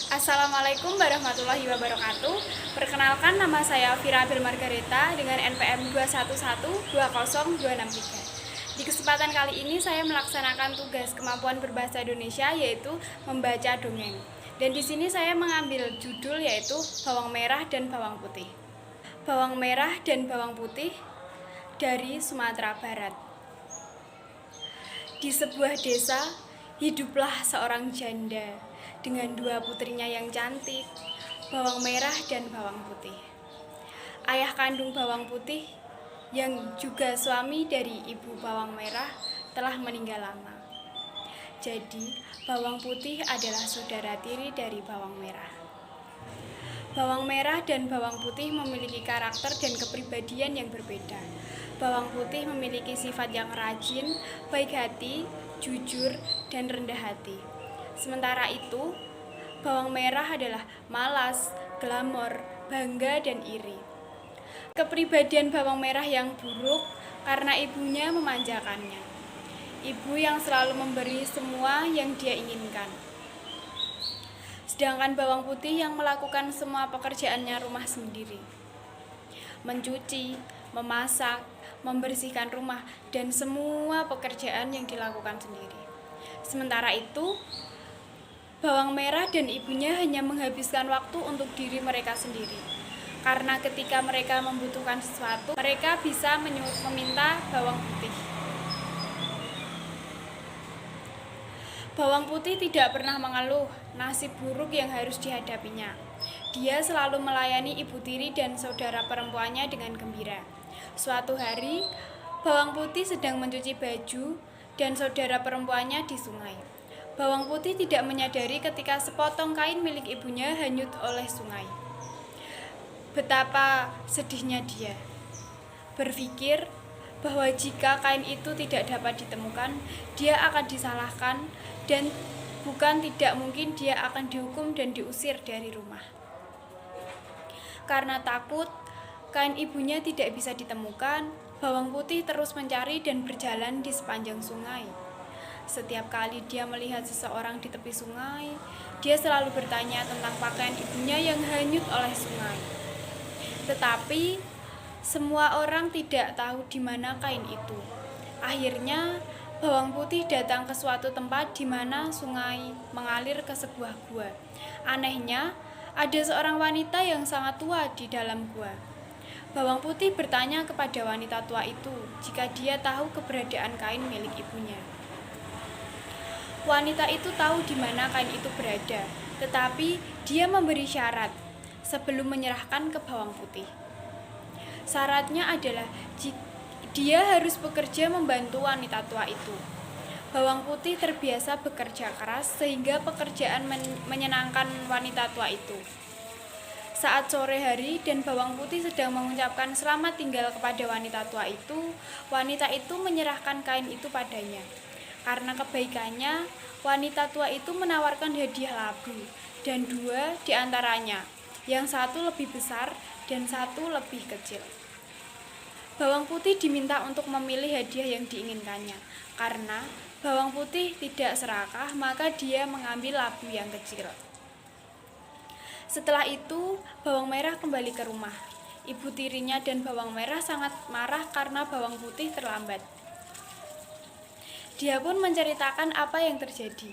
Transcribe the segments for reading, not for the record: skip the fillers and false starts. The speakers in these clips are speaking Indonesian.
Assalamualaikum warahmatullahi wabarakatuh. Perkenalkan, nama saya Vira Abel Margareta dengan NPM 211200263. Di kesempatan kali ini saya melaksanakan tugas kemampuan berbahasa Indonesia, yaitu membaca dongeng. Dan di sini saya mengambil judul yaitu bawang merah dan bawang putih. Bawang merah dan bawang putih dari Sumatera Barat. Di sebuah desa, hiduplah seorang janda dengan dua putrinya yang cantik, bawang merah dan bawang putih. Ayah kandung bawang putih yang juga suami dari ibu bawang merah telah meninggal lama. Jadi, bawang putih adalah saudara tiri dari bawang merah. Bawang merah dan bawang putih memiliki karakter dan kepribadian yang berbeda. Bawang putih memiliki sifat yang rajin, baik hati, jujur, dan rendah hati. Sementara itu, bawang merah adalah malas, glamor, bangga, dan iri. Kepribadian bawang merah yang buruk karena ibunya memanjakannya. Ibu yang selalu memberi semua yang dia inginkan. Sedangkan bawang putih yang melakukan semua pekerjaannya rumah sendiri. Mencuci, memasak, membersihkan rumah, dan semua pekerjaan yang dilakukan sendiri. Sementara itu, bawang merah dan ibunya hanya menghabiskan waktu untuk diri mereka sendiri. Karena ketika mereka membutuhkan sesuatu, mereka bisa meminta bawang putih. Bawang putih tidak pernah mengeluh nasib buruk yang harus dihadapinya. Dia selalu melayani ibu tiri dan saudara perempuannya dengan gembira. Suatu hari, bawang putih sedang mencuci baju dan saudara perempuannya di sungai. Bawang putih tidak menyadari ketika sepotong kain milik ibunya hanyut oleh sungai. Betapa sedihnya dia. Berpikir bahwa jika kain itu tidak dapat ditemukan, dia akan disalahkan dan bukan tidak mungkin dia akan dihukum dan diusir dari rumah. Karena takut kain ibunya tidak bisa ditemukan, bawang putih terus mencari dan berjalan di sepanjang sungai. Setiap kali dia melihat seseorang di tepi sungai, dia selalu bertanya tentang pakaian ibunya yang hanyut oleh sungai. Tetapi semua orang tidak tahu di mana kain itu. Akhirnya, bawang putih datang ke suatu tempat di mana sungai mengalir ke sebuah gua. Anehnya, ada seorang wanita yang sangat tua di dalam gua. Bawang putih bertanya kepada wanita tua itu jika dia tahu keberadaan kain milik ibunya. Wanita itu tahu di mana kain itu berada, tetapi dia memberi syarat sebelum menyerahkan ke bawang putih. Syaratnya adalah dia harus bekerja membantu wanita tua itu. Bawang putih terbiasa bekerja keras sehingga pekerjaan menyenangkan wanita tua itu. Saat sore hari dan bawang putih sedang mengucapkan selamat tinggal kepada wanita tua itu, wanita itu menyerahkan kain itu padanya. Karena kebaikannya, wanita tua itu menawarkan hadiah labu dan dua di antaranya, yang satu lebih besar dan satu lebih kecil. Bawang putih diminta untuk memilih hadiah yang diinginkannya. Karena bawang putih tidak serakah, maka dia mengambil labu yang kecil. Setelah itu, bawang merah kembali ke rumah. Ibu tirinya dan bawang merah sangat marah karena bawang putih terlambat. Dia pun menceritakan apa yang terjadi.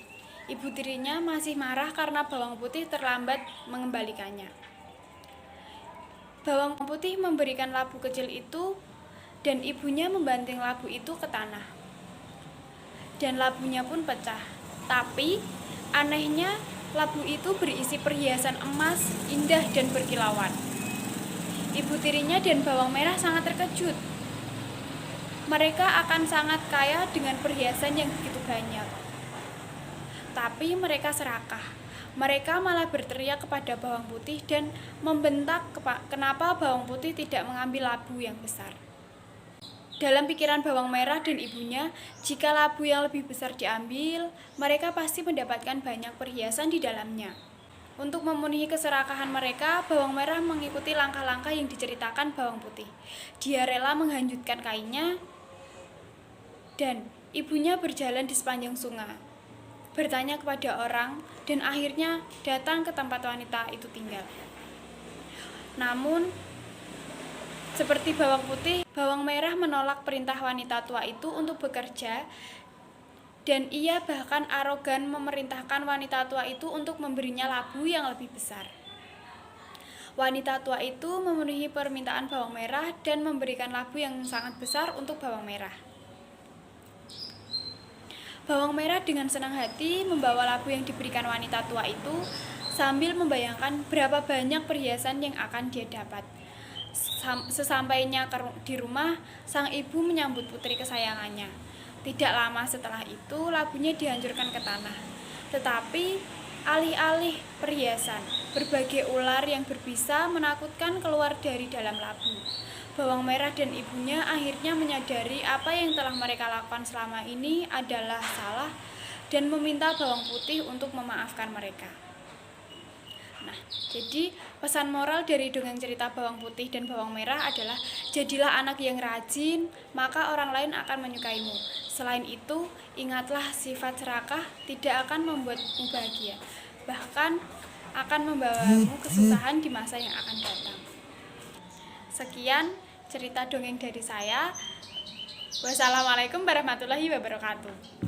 Ibu tirinya masih marah karena bawang putih terlambat mengembalikannya. Bawang putih memberikan labu kecil itu dan ibunya membanting labu itu ke tanah. Dan labunya pun pecah. Tapi anehnya labu itu berisi perhiasan emas indah dan berkilauan. Ibu tirinya dan bawang merah sangat terkejut. Mereka akan sangat kaya dengan perhiasan yang begitu banyak. Tapi mereka serakah. Mereka malah berteriak kepada bawang putih dan membentak kenapa bawang putih tidak mengambil labu yang besar. Dalam pikiran bawang merah dan ibunya, jika labu yang lebih besar diambil, mereka pasti mendapatkan banyak perhiasan di dalamnya. Untuk memenuhi keserakahan mereka, bawang merah mengikuti langkah-langkah yang diceritakan bawang putih. Dia rela menghanyutkan kainnya dan ibunya berjalan di sepanjang sungai. bertanya kepada orang, dan akhirnya datang ke tempat wanita itu tinggal. Namun, seperti bawang putih, bawang merah menolak perintah wanita tua itu untuk bekerja, dan ia bahkan arogan memerintahkan wanita tua itu untuk memberinya labu yang lebih besar. Wanita tua itu memenuhi permintaan bawang merah dan memberikan labu yang sangat besar untuk bawang merah. Bawang merah dengan senang hati membawa labu yang diberikan wanita tua itu sambil membayangkan berapa banyak perhiasan yang akan dia dapat. Sesampainya di rumah, sang ibu menyambut putri kesayangannya. Tidak lama setelah itu, labunya dihancurkan ke tanah. Tetapi alih-alih perhiasan, berbagai ular yang berbisa menakutkan keluar dari dalam labu. Bawang merah dan ibunya akhirnya menyadari apa yang telah mereka lakukan selama ini adalah salah dan meminta bawang putih untuk memaafkan mereka. Nah, jadi pesan moral dari dongeng cerita bawang putih dan bawang merah adalah jadilah anak yang rajin, maka orang lain akan menyukaimu. Selain itu, ingatlah sifat serakah tidak akan membuatmu bahagia, bahkan akan membawamu kesusahan di masa yang akan datang. Sekian cerita dongeng dari saya. Wassalamualaikum warahmatullahi wabarakatuh.